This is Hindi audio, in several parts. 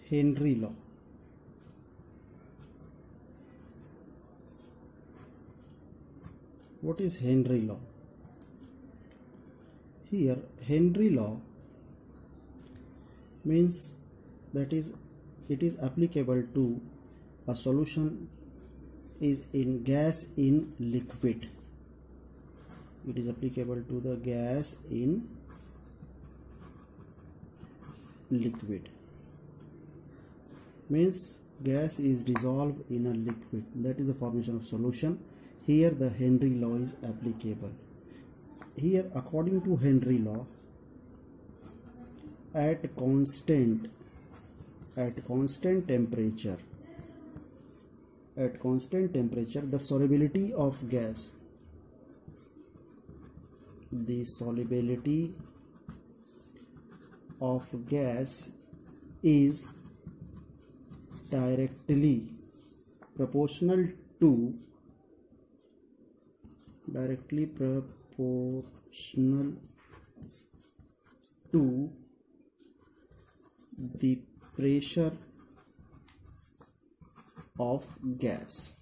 Henry law. What is Henry law? Here Henry law means that is it is applicable to a solution is in gas in liquid. It is applicable to the gas in liquid. Means gas is dissolved in a liquid, that is the formation of solution. Here the Henry law is applicable. Here according to Henry law, at constant temperature the solubility of gas is directly proportional to the pressure of gas.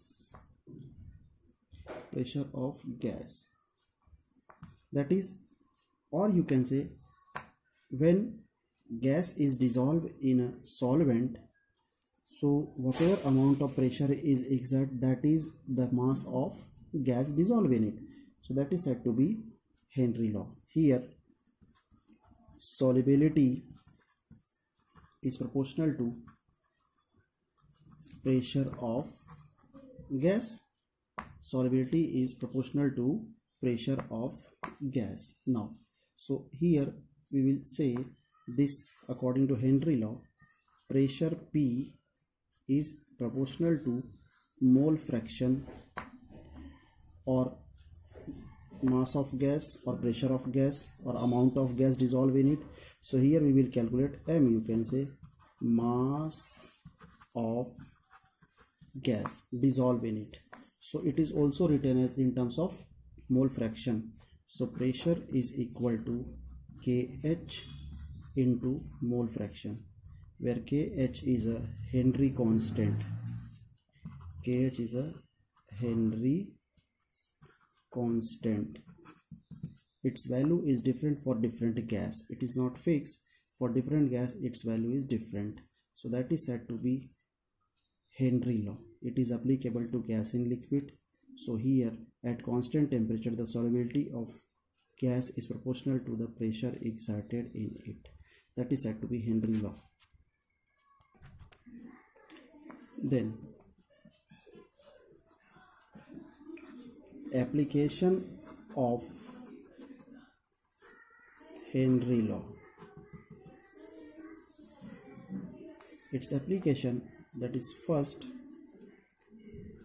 That is, or you can say, when gas is dissolved in a solvent, so whatever amount of pressure is exerted, that is the mass of gas dissolved in it. So that is said to be Henry law. Here solubility is proportional to pressure of gas. Solubility is proportional to pressure of gas. Now, so here we will say this according to Henry law, pressure P is proportional to mole fraction or mass of gas or pressure of gas or amount of gas dissolved in it. So here we will calculate M, you can say mass of gas dissolved in it. So it is also written as in terms of mole fraction. So pressure is equal to Kh into mole fraction, where Kh is a Henry constant. Kh is a Henry constant. Its value is different for different gas. It is not fixed. For different gas, its value is different. So that is said to be Henry law. It is applicable to gas in liquid. So here at constant temperature, the solubility of gas is proportional to the pressure exerted in it. That is said to be Henry law. Then application of Henry law. Its application, that is first,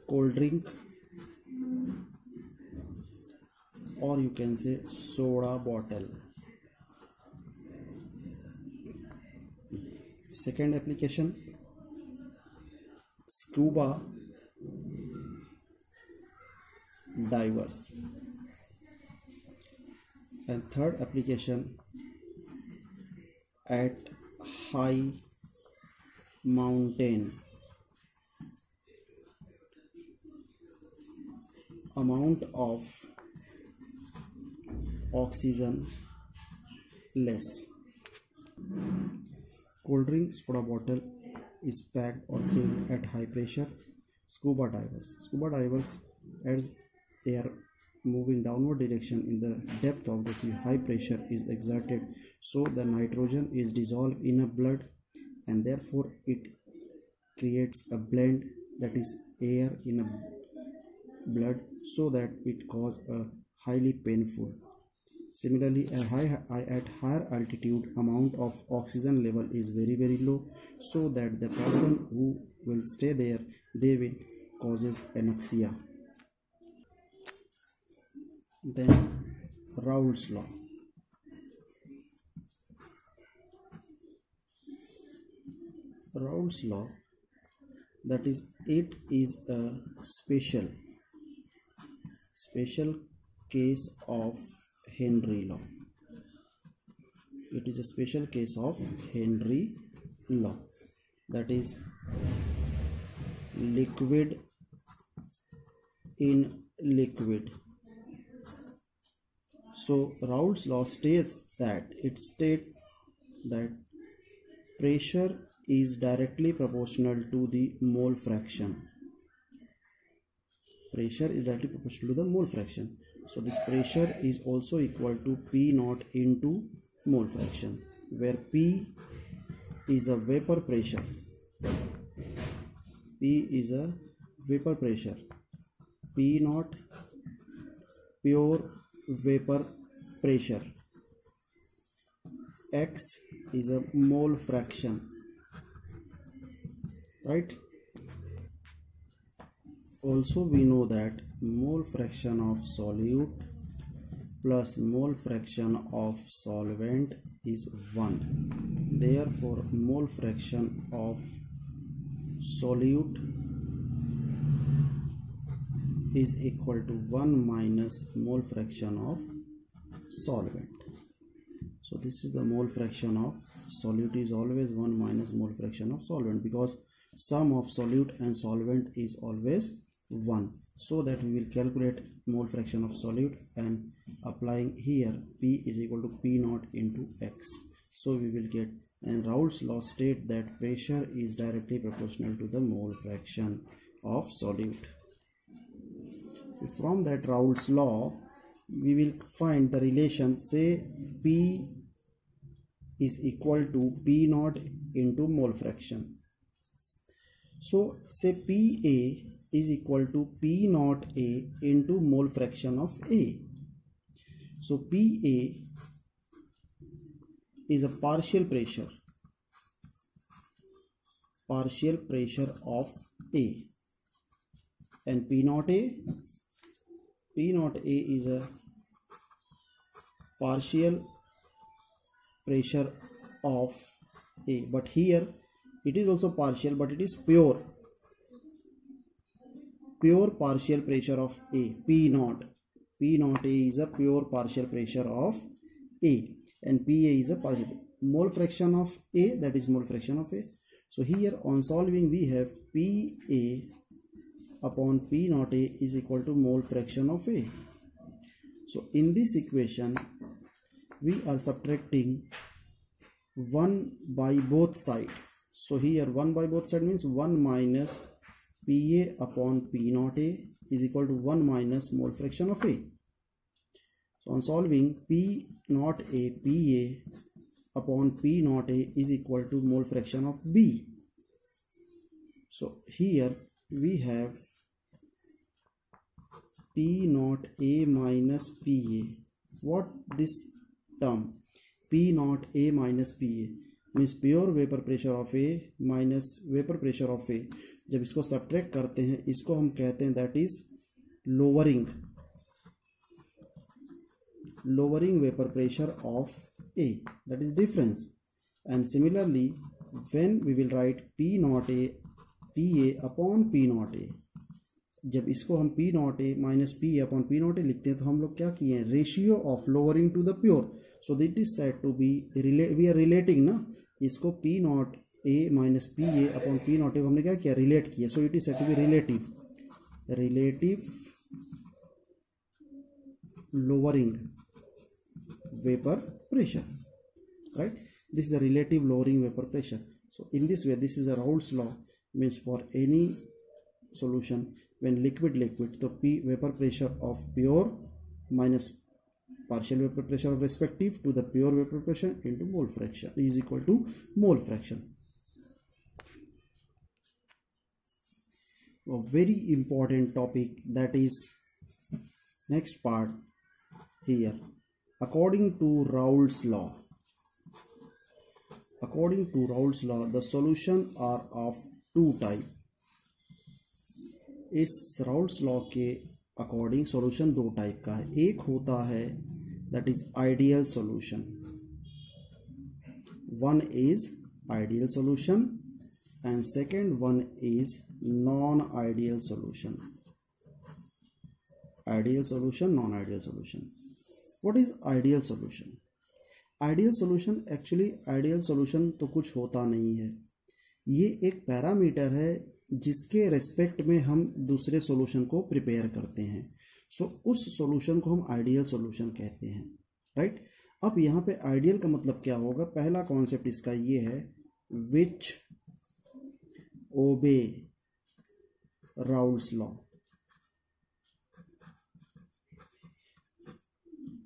cold drink, or you can say soda bottle. Second application, scuba divers. And third application, at high mountain, amount of oxygen less. Cold drink, soda bottle is packed or sealed at high pressure. Scuba divers, as they are moving downward direction in the depth of the sea, high pressure is exerted, so the nitrogen is dissolved in a blood, and therefore it creates a blend, that is air in a blood, so that it causes a highly painful. Similarly, at higher altitude, amount of oxygen level is very low, so that the person who will stay there, they will causes anoxia. Then Raoult's law. Raoult's law, that is, it is a special case of Henry law. It is a special case of Henry law. that is liquid in liquid. So Raoult's law states that pressure is directly proportional to the mole fraction. Pressure is directly proportional to the mole fraction. So this pressure is also equal to P naught into mole fraction, where P is a vapor pressure. P is a vapor pressure. P naught pure vapor pressure. X is a mole fraction, right? Also we know that mole fraction of solute plus mole fraction of solvent is 1. Therefore mole fraction of solute is equal to 1 minus mole fraction of solvent. So this is the mole fraction of solute is always 1 minus mole fraction of solvent, because sum of solute and solvent is always 1. So that we will calculate mole fraction of solute, and applying here P is equal to P naught into X. So we will get, and Raoult's law state that pressure is directly proportional to the mole fraction of solute. From that Raoult's law we will find the relation, say P is equal to P naught into mole fraction. So say PA is equal to P naught A into mole fraction of A. So PA is a partial pressure of A, and P naught A is a partial pressure of A, but here it is also partial, but it is pure partial pressure of A. P naught A is a pure partial pressure of A, and PA is a partial mole fraction of A, that is mole fraction of A. So here on solving we have PA upon P naught A is equal to mole fraction of A. So in this equation we are subtracting 1 by both sides. So here 1 by both sides means 1 minus PA upon P naught A is equal to 1 minus mole fraction of A. So on solving, P naught A PA upon P naught A is equal to mole fraction of B. So here we have P naught A minus PA. What this term? P naught A minus PA means pure vapor pressure of A minus vapor pressure of A. जब इसको सब्ट्रैक्ट करते हैं इसको हम कहते हैं that is lowering vapor pressure of A, that is difference. And similarly when we will write P naught A PA upon P naught A, जब इसको हम P naught A minus P upon P naught A लिखते हैं तो हम लोग क्या किए हैं, ratio of lowering to the pure. So that is said to be we are relating ना, इसको P naught A minus PA upon P naught A हमने क्या किया, रिलेट किया. So it is said to be relative lowering vapor pressure, right? This is a relative lowering vapor pressure. So in this way, this is a Raoult's law, means for any solution when liquid so P vapor pressure of pure minus partial vapor pressure of respective to the pure vapor pressure into mole fraction is equal to mole fraction. A very important topic, that is next part here. According to Raoult's law, the solution are of two type. इस Raoult's law के अकॉर्डिंग सॉल्यूशन दो टाइप का है. एक होता है that is ideal solution. One is ideal solution and second one is non ideal solution. Ideal solution, non ideal solution. What is ideal solution? Ideal solution, actually ideal solution तो कुछ होता नहीं है. ये एक पैरामीटर है जिसके रेस्पेक्ट में हम दूसरे सॉल्यूशन को प्रिपेयर करते हैं। सो उस सॉल्यूशन को हम आइडियल सॉल्यूशन कहते हैं, राइट। अब यहाँ पे आइडियल का मतलब क्या होगा, पहला कॉन्सेप्ट इसका ये है विच ओबे राउल्स लॉ,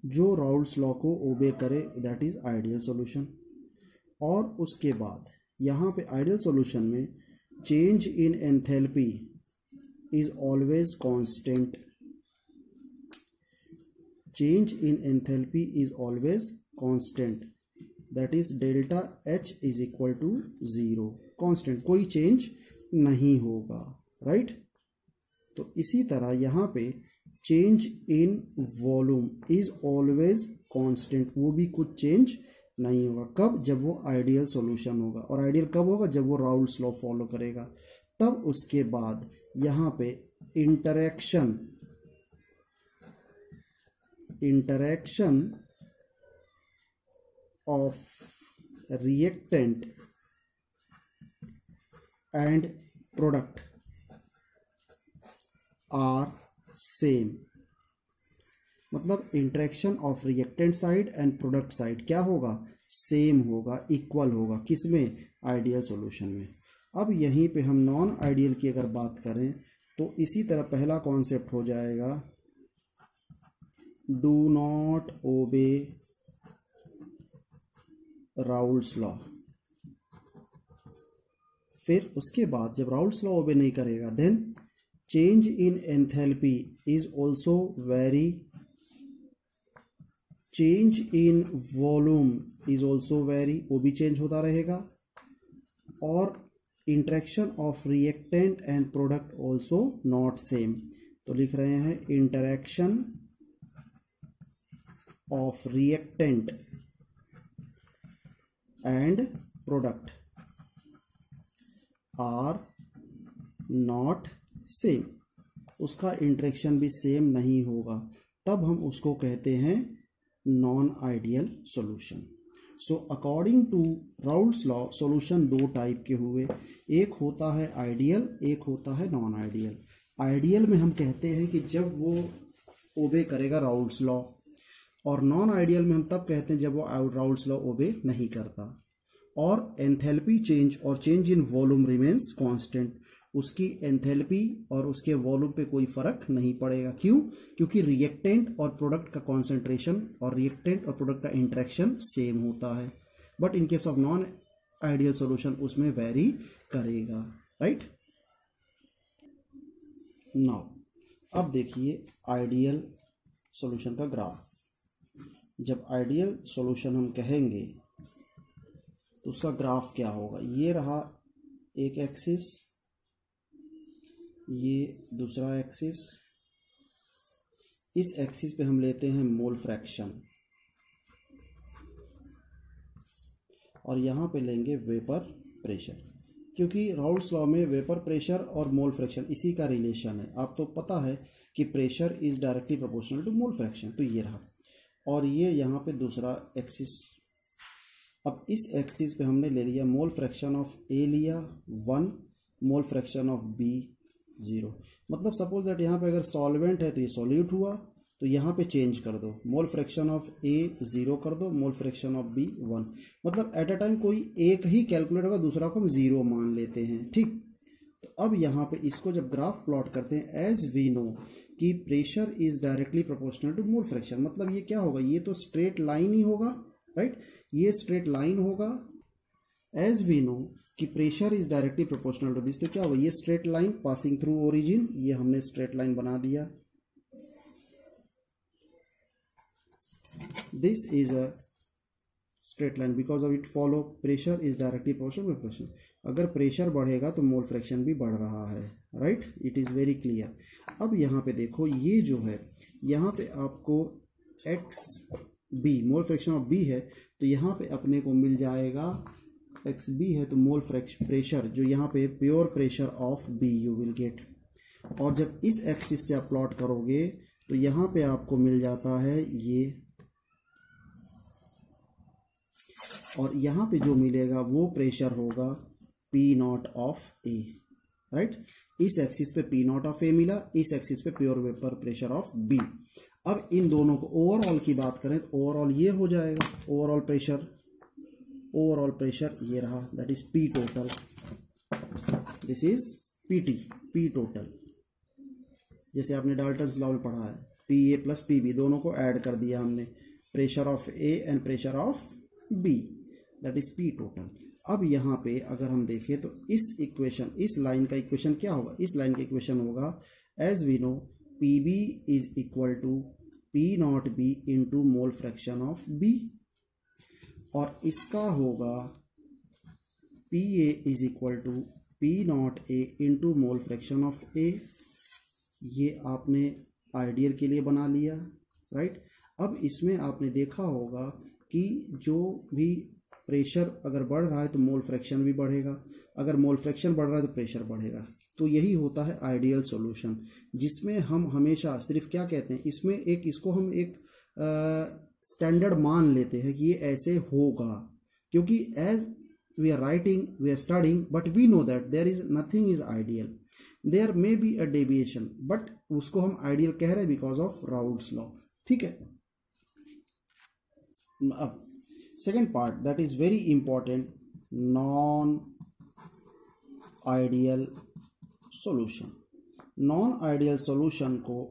जो राउल्स लॉ को ओबे करे दैट इज आइडियल सॉल्यूशन। और उसके बाद यहाँ पे आइडियल सॉल्यूशन में change in enthalpy is always constant, change in enthalpy is always constant, that is delta H is equal to 0, constant, कोई चेंज नहीं होगा, राइट। तो इसी तरह यहाँ पे change in volume is always constant, वो भी कुछ चेंज नहीं होगा। कब? जब वो आइडियल सॉल्यूशन होगा। और आइडियल कब होगा? जब वो राउल्स लॉ फॉलो करेगा। तब उसके बाद यहाँ पे interaction of reactant and product are same, मतलब interaction of reactant side and product side क्या होगा? सेम होगा, इक्वल होगा। किसमें? आइडियल सॉल्यूशन में। अब यहीं पे हम नॉन आइडियल की अगर बात करें तो इसी तरह पहला कॉन्सेप्ट हो जाएगा do not obey Raoult's law. फिर उसके बाद जब राउल्स लॉ ओबे नहीं करेगा then change in enthalpy is also vary, change in volume is also vary, वो भी चेंज होता रहेगा। और interaction of reactant and product also not same, तो लिख रहे हैं interaction of reactant and product are not same, उसका इंटरेक्शन भी सेम नहीं होगा, तब हम उसको कहते हैं non ideal solution. So according to Raoult's law solution दो टाइप के हुए, एक होता है आइडियल, एक होता है नॉन आइडियल। आइडियल में हम कहते हैं कि जब वो ओबे करेगा राउल्स लॉ, और नॉन आइडियल में हम तब कहते हैं जब वो राउल्स लॉ ओबे नहीं करता। और एंथैल्पी चेंज और change in volume remains constant, उसकी एंथैल्पी और उसके वॉल्यूम पे कोई फर्क नहीं पड़ेगा। क्यों? क्योंकि रिएक्टेंट और प्रोडक्ट का कॉन्सेंट्रेशन और रिएक्टेंट और प्रोडक्ट का इंटरेक्शन सेम होता है। But in case of non ideal solution उसमें वेरी करेगा, राइट। नाउ अब देखिए आइडियल सॉल्यूशन का ग्राफ। जब आइडियल सॉल्यूशन हम कहेंगे तो उसका ग्राफ क्या होगा? ये रहा एक एक्सिस, ये दूसरा एक्सिस, इस एक्सिस पे हम लेते हैं मोल फ्रैक्शन और यहाँ पे लेंगे वेपर प्रेशर, क्योंकि राउल्स लॉ में वेपर प्रेशर और मोल फ्रैक्शन इसी का रिलेशन है। आप तो पता है कि pressure is directly proportional to mole fraction, तो ये रहा। और ये यहाँ पे दूसरा एक्सिस। अब इस एक्सिस पे हमने ले लिया मोल फ्रैक्शन ऑफ ए लिया 1, मोल फ्रैक्शन ऑफ बी 0। मतलब सपोज दैट यहाँ पे अगर सॉल्वेंट है तो ये सॉल्यूट हुआ, तो यहाँ पे चेंज कर दो, मोल फ्रैक्शन ऑफ ए 0 कर दो, मोल फ्रैक्शन ऑफ बी 1। मतलब एट अ टाइम कोई एक ही कैलकुलेट होगा, दूसरा को हम 0 मान लेते हैं, ठीक। तो अब यहाँ पे इसको जब ग्राफ प्लॉट करते हैं, एज वी नो कि pressure is directly proportional to mole fraction, मतलब ये क्या होगा? ये तो स्ट्रेट लाइन ही होगा, राइट। ये स्ट्रेट लाइन होगा। एज वी नो कि pressure is directly proportional to this, तो क्या होगा? ये straight line passing through origin, ये हमने स्ट्रेट लाइन बना दिया। This is a straight line because of it follow pressure is directly proportional to pressure. अगर प्रेशर बढ़ेगा तो मोल फ्रैक्शन भी बढ़ रहा है, right. It is very clear. अब यहाँ पे देखो, ये जो है यहाँ पे आपको X B mole fraction of B है, तो यहाँ पे अपने को मिल जाएगा एक्स बी है तो मोल प्रेशर जो यहाँ पे pure pressure of B you will get. और जब इस एक्सिस से आप प्लॉट करोगे तो यहाँ पे आपको मिल जाता है ये, और यहाँ पे जो मिलेगा वो प्रेशर होगा P naught of A, right. इस एक्सिस पे पी नॉट ऑफ ए मिला, इस एक्सिस पे pure vapour pressure of B. अब इन दोनों को ओवरऑल की बात करें तो ओवरऑल ये हो जाएगा, ओवरऑल प्रेशर ये रहा, that is P total, this is PT, P total. जैसे आपने डाल्टन्स लॉ में पढ़ा है, P A plus P B दोनों को ऐड कर दिया हमने, pressure of A and pressure of B, that is P total. अब यहाँ पे अगर हम देखें तो इस इक्वेशन, इस लाइन का इक्वेशन क्या होगा, इस लाइन का इक्वेशन होगा as we know P B is equal to P not B into mole fraction of B, और इसका होगा P A is equal to P not A into mole fraction of A. ये आपने आइडियल के लिए बना लिया, राइट। अब इसमें आपने देखा होगा कि जो भी प्रेशर अगर बढ़ रहा है तो मोल फ्रैक्शन भी बढ़ेगा, अगर मोल फ्रैक्शन बढ़ रहा है तो प्रेशर बढ़ेगा। तो यही होता है आइडियल सॉल्यूशन, जिसमें हम हमेशा सिर्फ क्या कहते हैं, इसमें एक इसको हम एक स्टैंडर्ड मान लेते हैं कि ये ऐसे होगा, क्योंकि as we are writing, we are studying, but we know that there is nothing is ideal, there may be a deviation, but उसको हम आइडियल कह रहे हैं बिकॉज ऑफ राउल्ट्स लॉ, ठीक है। अब second part that is very important, non ideal solution. Non ideal solution को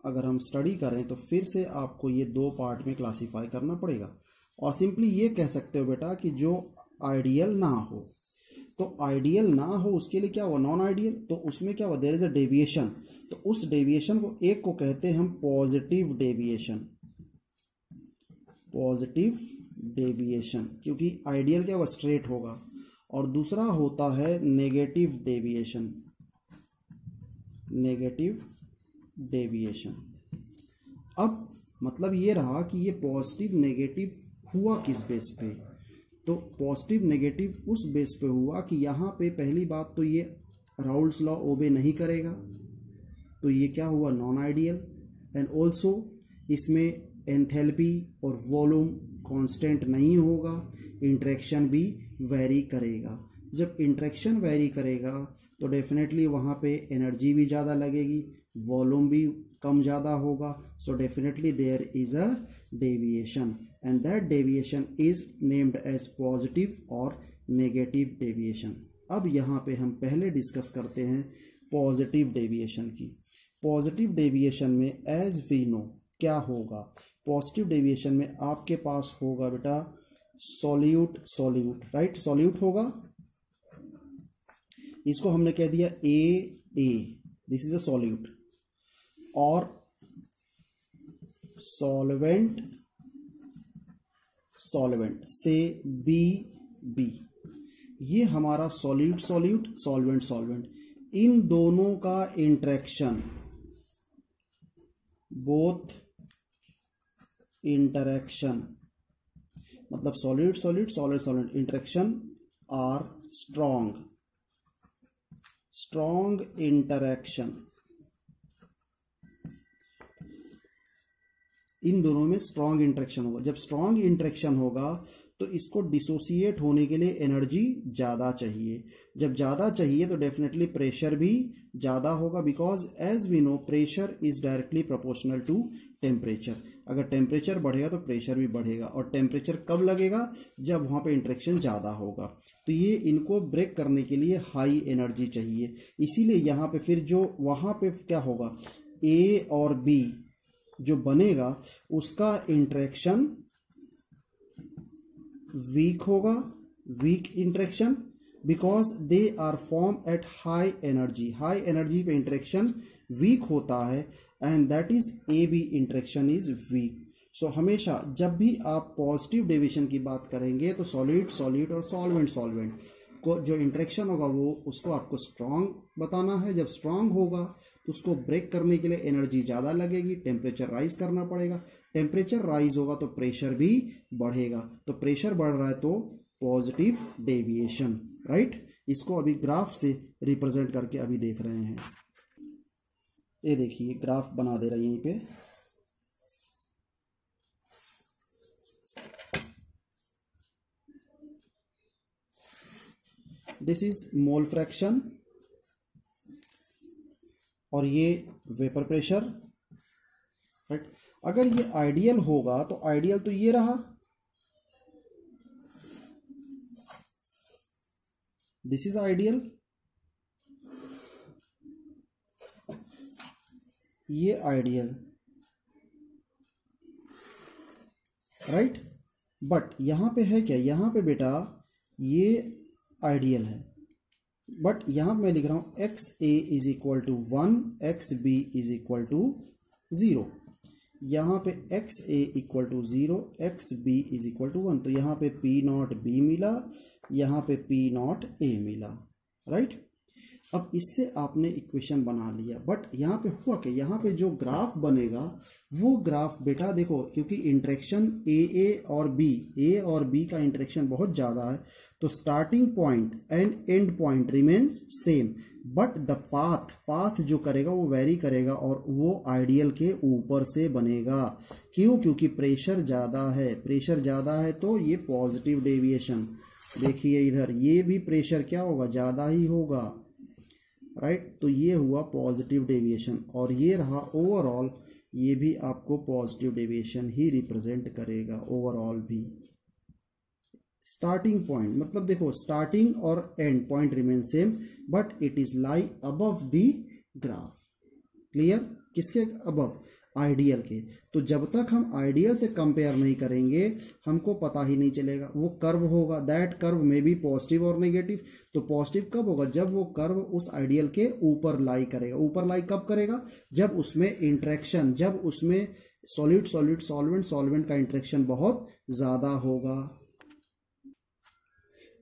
अगर हम स्टडी करें तो फिर से आपको ये दो पार्ट में क्लासिफाई करना पड़ेगा, और सिंपली ये कह सकते हो बेटा कि जो आइडियल ना हो, तो आइडियल ना हो उसके लिए क्या हुआ, नॉन आइडियल, तो उसमें क्या हुआ, देयर इज अ डेविएशन, तो उस डेविएशन को एक को कहते हैं हम पॉजिटिव डेविएशन, पॉजिटिव डेविएशन, क्योंकि आइडियल क्या हुआ, स्ट्रेट होगा, और दूसरा होता है नेगेटिव डेविएशन, नेगेटिव डेविएशन। अब मतलब ये रहा कि ये पॉजिटिव नेगेटिव हुआ किस बेस पे, तो पॉजिटिव नेगेटिव उस बेस पे हुआ कि यहाँ पे पहली बात तो ये राउल्ट्स लॉ ओबे नहीं करेगा, तो ये क्या हुआ, नॉन आइडियल, एंड ऑल्सो इसमें एंथैल्पी और वॉल्यूम कांस्टेंट नहीं होगा, इंटरेक्शन भी वेरी करेगा। जब इंटरेक्शन वेरी करेगा तो डेफिनेटली वहाँ पे एनर्जी भी ज़्यादा लगेगी, वॉल्यूम भी कम ज़्यादा होगा, so definitely there is a deviation, and that deviation is named as positive और नेगेटिव डेविएशन। अब यहाँ पे हम पहले डिस्कस करते हैं पॉजिटिव डेविएशन की। पॉजिटिव डेविएशन में एज वी नो क्या होगा, पॉजिटिव डेविएशन में आपके पास होगा बेटा सॉल्यूट, सॉल्यूट, राइट, सॉल्यूट होगा, इसको हमने कह दिया A, this is a solute, और सॉल्वेंट, सॉल्वेंट से बी, ये हमारा सॉल्यूट, सॉल्यूट, सॉल्वेंट, सॉल्वेंट, इन दोनों का इंटरेक्शन, बोथ इंटरेक्शन, मतलब solute solute, solid solid, interaction are strong, strong interaction, इन दोनों में स्ट्रॉन्ग इंटरेक्शन होगा। जब स्ट्रॉन्ग इंटरेक्शन होगा तो इसको डिसोसिएट होने के लिए एनर्जी ज़्यादा चाहिए, जब ज़्यादा चाहिए तो डेफिनेटली प्रेशर भी ज़्यादा होगा, because as we know pressure is directly proportional to temperature, अगर टेम्परेचर बढ़ेगा तो प्रेशर भी बढ़ेगा, और टेम्परेचर कब लगेगा, जब वहाँ पे इंटरेक्शन ज़्यादा होगा। तो ये इनको ब्रेक करने के लिए हाई एनर्जी चाहिए, इसीलिए यहाँ पे फिर जो वहाँ पे क्या होगा, ए और बी जो बनेगा उसका इंटरेक्शन वीक होगा, weak interaction, because they are form at high energy, high energy पे इंटरेक्शन वीक होता है, and that is A B interaction is weak. So हमेशा जब भी आप पॉजिटिव डेविएशन की बात करेंगे तो सॉलिड सॉलिड और सॉल्वेंट सॉल्वेंट को जो इंटरेक्शन होगा वो उसको आपको स्ट्रांग बताना है, जब स्ट्रांग होगा तो उसको ब्रेक करने के लिए एनर्जी ज़्यादा लगेगी, टेम्परेचर राइज करना पड़ेगा, टेम्परेचर राइज होगा तो प्रेशर भी बढ़ेगा, तो प्रेशर बढ़ रहा है तो पॉजिटिव डेविएशन, राइट। इसको अभी ग्राफ से रिप्रेजेंट करके अभी देख रहे हैं, ये देखिए ग्राफ बना दे रहे हैं यहीं पे, दिस इज मोल फ्रैक्शन और ये वेपर प्रेशर, राइट। अगर ये आइडियल होगा तो आइडियल तो ये रहा, दिस इज आइडियल, ये आइडियल, राइट। बट यहां पे है क्या, यहां पे बेटा ये आइडियल है, बट यहां मैं लिख रहा हूं X A is equal to 1, X B is equal to 0। यहां पे X A equal to 0, X B is equal to 1, तो यहां पे पी नॉट बी मिला, यहां पे पी नॉट ए मिला, राइट। अब इससे आपने इक्वेशन बना लिया, बट यहाँ पे हुआ क्या, यहाँ पे जो ग्राफ बनेगा वो ग्राफ बेटा देखो, क्योंकि इंटरेक्शन ए और बी का इंटरेक्शन बहुत ज़्यादा है, तो starting point and and point remains same, but the path जो करेगा वो वेरी करेगा और वो आइडियल के ऊपर से बनेगा। क्यों? क्योंकि प्रेशर ज़्यादा है, तो ये पॉजिटिव डेविएशन, देखिए इधर ये भी प्रेशर क्या होगा, ज़्यादा ही होगा, राइट। तो ये हुआ पॉजिटिव डेविएशन और ये रहा ओवरऑल, ये भी आपको पॉजिटिव डेविएशन ही रिप्रेजेंट करेगा ओवरऑल भी। स्टार्टिंग पॉइंट मतलब देखो स्टार्टिंग और and point remain same but it is lie above the graph. Clear? किसके अबव? आइडियल के। तो जब तक हम आइडियल से कंपेयर नहीं करेंगे हमको पता ही नहीं चलेगा। वो कर्व होगा, दैट कर्व में भी पॉजिटिव और नेगेटिव। तो पॉजिटिव कब होगा? जब वो कर्व उस आइडियल के ऊपर लाई करेगा। ऊपर लाई कब करेगा? जब उसमें इंटरेक्शन, जब उसमें सॉलिड सॉलिड सॉल्वेंट सॉल्वेंट का इंटरेक्शन बहुत ज्यादा होगा।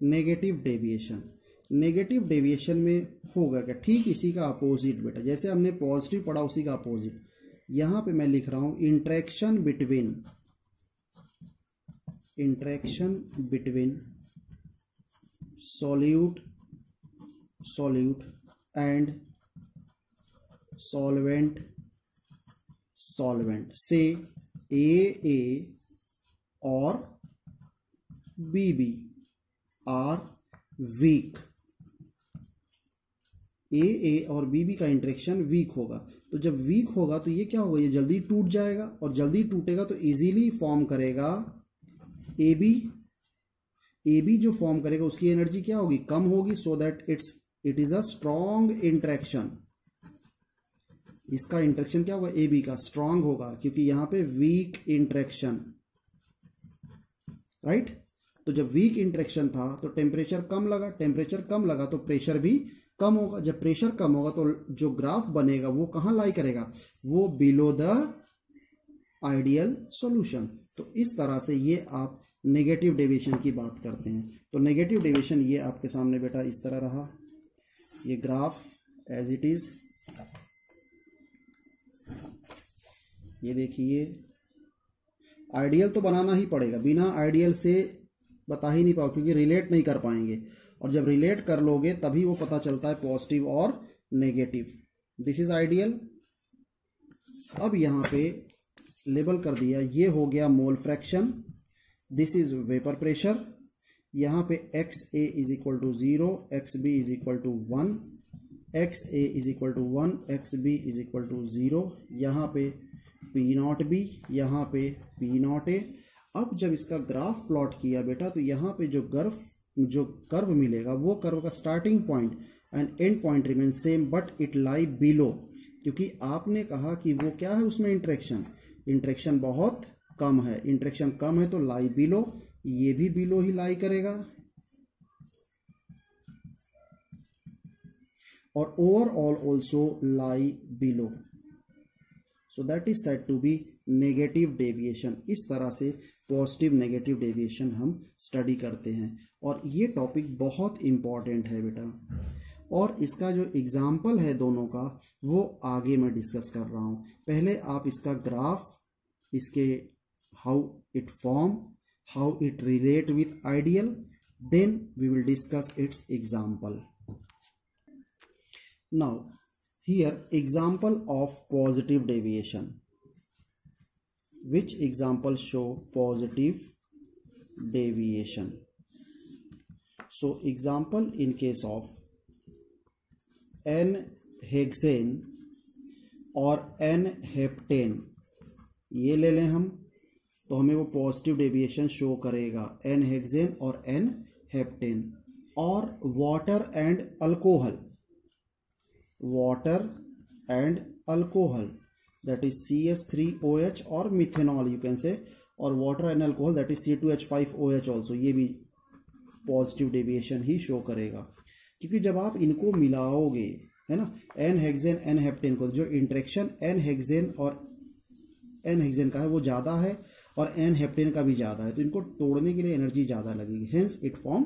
नेगेटिव डेविएशन, नेगेटिव डेविएशन में होगा क्या? ठीक इसी का अपोजिट बेटा, जैसे हमने पॉजिटिव पढ़ा उसी का अपोजिट। यहां पे मैं लिख रहा हूं interaction between solute and solvent से ए और बी आर वीक। ए और बी का इंटरेक्शन वीक होगा। तो जब वीक होगा तो ये क्या होगा? ये जल्दी टूट जाएगा और जल्दी टूटेगा तो इजीली फॉर्म करेगा ए बी जो फॉर्म करेगा उसकी एनर्जी क्या होगी? कम होगी। सो that it is a strong interaction. इसका इंटरेक्शन क्या होगा? ए बी का स्ट्रॉन्ग होगा क्योंकि यहां पे वीक इंटरेक्शन, राइट। तो जब वीक इंटरेक्शन था तो टेम्परेचर कम लगा तो प्रेशर भी कम होगा। जब प्रेशर कम होगा तो जो ग्राफ बनेगा वो कहां लाई करेगा? वो बिलो द आइडियल सॉल्यूशन। तो इस तरह से ये आप नेगेटिव डेविएशन की बात करते हैं। तो नेगेटिव डेविएशन ये आपके सामने बेटा इस तरह रहा, ये ग्राफ एज इट इज। ये देखिए, आइडियल तो बनाना ही पड़ेगा, बिना आइडियल से बता ही नहीं पाओ क्योंकि रिलेट नहीं कर पाएंगे। और जब रिलेट कर लोगे तभी वो पता चलता है पॉजिटिव और नेगेटिव। This is ideal. अब यहां पे लेबल कर दिया, ये हो गया mole fraction, this is vapour pressure. यहां पे X A is equal to 0, X B is equal to 1, X A is equal to 1, X B is equal to 0। यहां पे पी नॉट बी, यहां पे पी नॉट ए। अब जब इसका ग्राफ प्लॉट किया बेटा तो यहां पे जो कर्व मिलेगा वो कर्व का starting point and and point remain same but it lie below. क्योंकि आपने कहा कि वो क्या है, उसमें इंटरेक्शन बहुत कम है। इंटरेक्शन कम है तो लाई बिलो, ये भी बिलो ही लाई करेगा। और overall also lie below. So that is said to be negative deviation. इस तरह से पॉजिटिव नेगेटिव डेविएशन हम स्टडी करते हैं और ये टॉपिक बहुत इंपॉर्टेंट है बेटा। और इसका जो एग्जाम्पल है दोनों का वो आगे मैं डिस्कस कर रहा हूं। पहले आप इसका ग्राफ, इसके how it form, how it relate with ideal, then we will discuss its example. Now here example of positive deviation. Which example show positive deviation? So example in case of N hexane और एन हेप्टेन, ये ले लें हम, तो हमें वो पॉजिटिव डेविएशन शो करेगा, एन हेक्सेन और एन हेप्टेन। और water and alcohol, water and alcohol that is CH3OH और मिथेनॉल यू कैन से, और water and alcohol that is C2H5OH also, ये भी पॉजिटिव डेविएशन ही शो करेगा। क्योंकि जब आप इनको मिलाओगे, है ना, एन हेक्सेन एन हेप्टेन को, जो इंट्रेक्शन एन हेक्सेन और एन हेक्सेन का है वो ज़्यादा है और एन हेप्टेन का भी ज़्यादा है, तो इनको तोड़ने के लिए एनर्जी ज़्यादा लगेगी, hence it form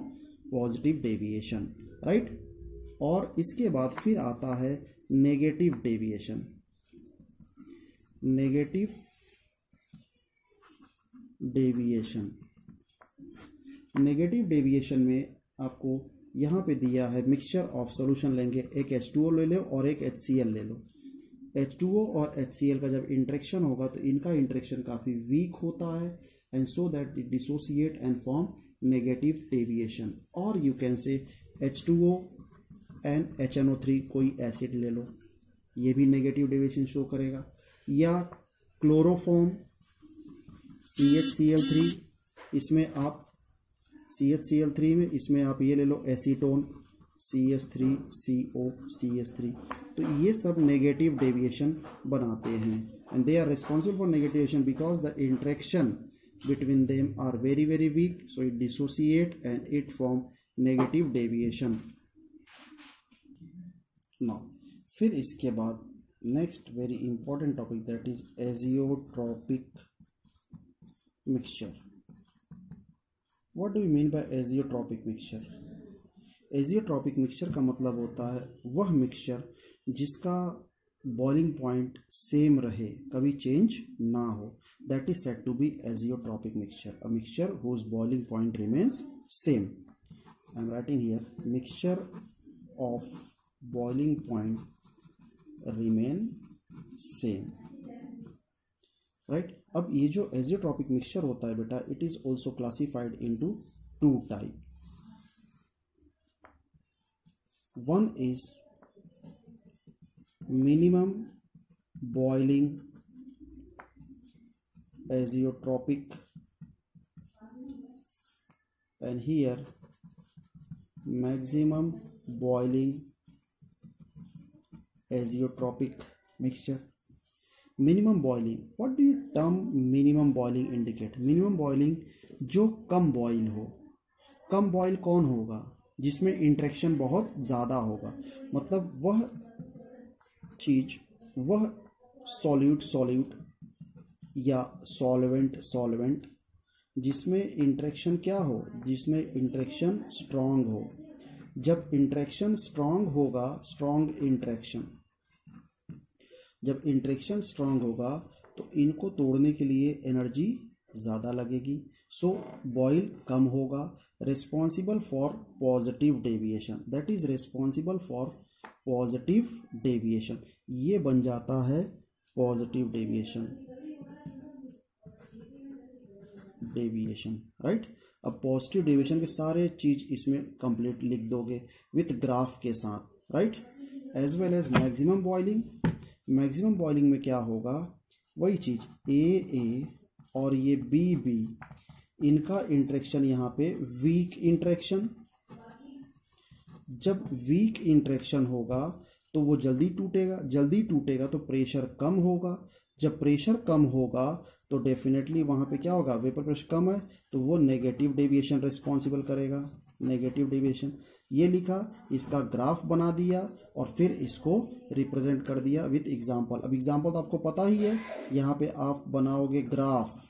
positive deviation, right. और इसके बाद फिर आता है negative deviation. Negative deviation, negative deviation में आपको यहाँ पे दिया है मिक्सचर ऑफ सॉल्यूशन लेंगे, एक H2O ले लो और एक HCl ले लो। H2O और HCl का जब इंट्रैक्शन होगा तो इनका इंट्रैक्शन काफ़ी वीक होता है, and so that it dissociate and form negative deviation. और you can say H2O and HNO3 कोई एसिड ले लो, ये भी नेगेटिव डेविएशन शो करेगा। या क्लोरोफॉर्म CHCl3, इसमें आप CHCl3 में इसमें आप ये ले लो एसीटोन CH3COCH3, तो ये सब नेगेटिव डेविएशन बनाते हैं, and they are responsible for negative deviation because the interaction between them are very very weak, so it dissociate and it form negative deviation. Now फिर इसके बाद next very important topic that is azeotropic mixture. What do you mean by azeotropic mixture? Azeotropic mixture का मतलब होता है वह मिक्सचर जिसका बॉइलिंग पॉइंट सेम रहे, कभी चेंज ना हो, that is said to be azeotropic mixture. A mixture whose boiling point remains same. I am writing here mixture of boiling point remain same, right. अब ये जो एजियोट्रॉपिक मिक्सचर होता है बेटा, it is also classified into two type. One is minimum boiling azeotropic, and here maximum boiling azeotropic mixture. Minimum boiling, what do you term minimum boiling indicate? Minimum boiling जो कम बॉइल हो। कम बॉइल कौन होगा? जिसमें इंट्रैक्शन बहुत ज़्यादा होगा, मतलब वह चीज़, वह सॉल्यूट या सॉल्वेंट जिसमें इंट्रैक्शन क्या हो, जिसमें इंट्रैक्शन स्ट्रांग हो। जब इंट्रैक्शन स्ट्रांग होगा, जब इंट्रैक्शन स्ट्रांग होगा तो इनको तोड़ने के लिए एनर्जी ज़्यादा लगेगी, सो बॉइल कम होगा। Responsible for positive deviation, that is responsible for positive deviation, ये बन जाता है पॉजिटिव डेविएशन, राइट। अब पॉजिटिव डेविएशन के सारे चीज इसमें कंप्लीट लिख दोगे विथ ग्राफ के साथ, right. As well as maximum boiling, maximum boiling में क्या होगा, वही चीज ए और ये बी, इनका इंट्रैक्शन यहाँ पे वीक इंट्रैक्शन। जब वीक इंट्रैक्शन होगा तो वो जल्दी टूटेगा तो प्रेशर कम होगा। जब प्रेशर कम होगा तो डेफिनेटली वहाँ पे क्या होगा, वेपर प्रेशर कम है तो वो नेगेटिव डेविएशन रिस्पॉन्सिबल करेगा, नेगेटिव डेविएशन। ये लिखा, इसका ग्राफ बना दिया और फिर इसको रिप्रेजेंट कर दिया विथ एग्जाम्पल। अब एग्जाम्पल तो आपको पता ही है, यहाँ पे आप बनाओगे ग्राफ,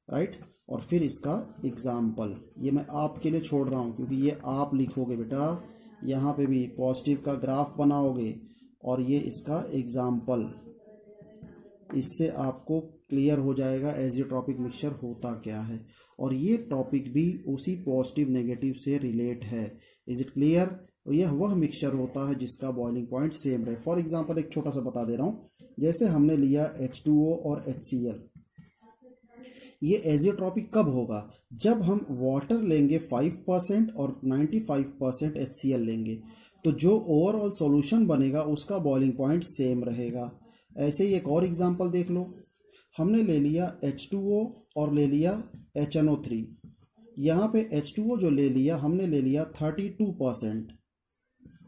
राइट, और फिर इसका एग्जाम्पल। ये मैं आपके लिए छोड़ रहा हूँ क्योंकि ये आप लिखोगे बेटा, यहाँ पे भी पॉजिटिव का ग्राफ बनाओगे और ये इसका एग्जाम्पल। इससे आपको क्लियर हो जाएगा एजियोट्रॉपिक मिक्सचर होता क्या है, और ये टॉपिक भी उसी पॉजिटिव नेगेटिव से रिलेट है। Is it clear? यह वह मिक्सचर होता है जिसका बॉइलिंग पॉइंट सेम रहे। फॉर एग्जांपल एक छोटा सा बता दे रहा हूँ, जैसे हमने लिया H2O और HCl, ये एजियोट्रॉपिक कब होगा? जब हम वाटर लेंगे 5% और 95% HCl लेंगे, तो जो ओवरऑल सॉल्यूशन बनेगा उसका बॉइलिंग पॉइंट सेम रहेगा। ऐसे ही एक और एग्जांपल देख लो, हमने ले लिया H2O और ले लिया HNO3। यहाँ पे H2O जो ले लिया हमने ले लिया 32%,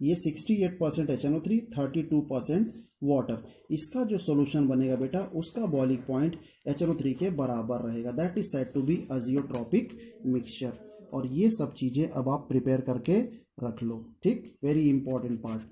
ये 68% HNO3, 32% वाटर। इसका जो सॉल्यूशन बनेगा बेटा उसका बॉइलिंग पॉइंट HNO3 के बराबर रहेगा। That is said to be azeotropic mixture. और ये सब चीज़ें अब आप प्रिपेयर करके रख लो, ठीक, वेरी इंपॉर्टेंट पार्ट।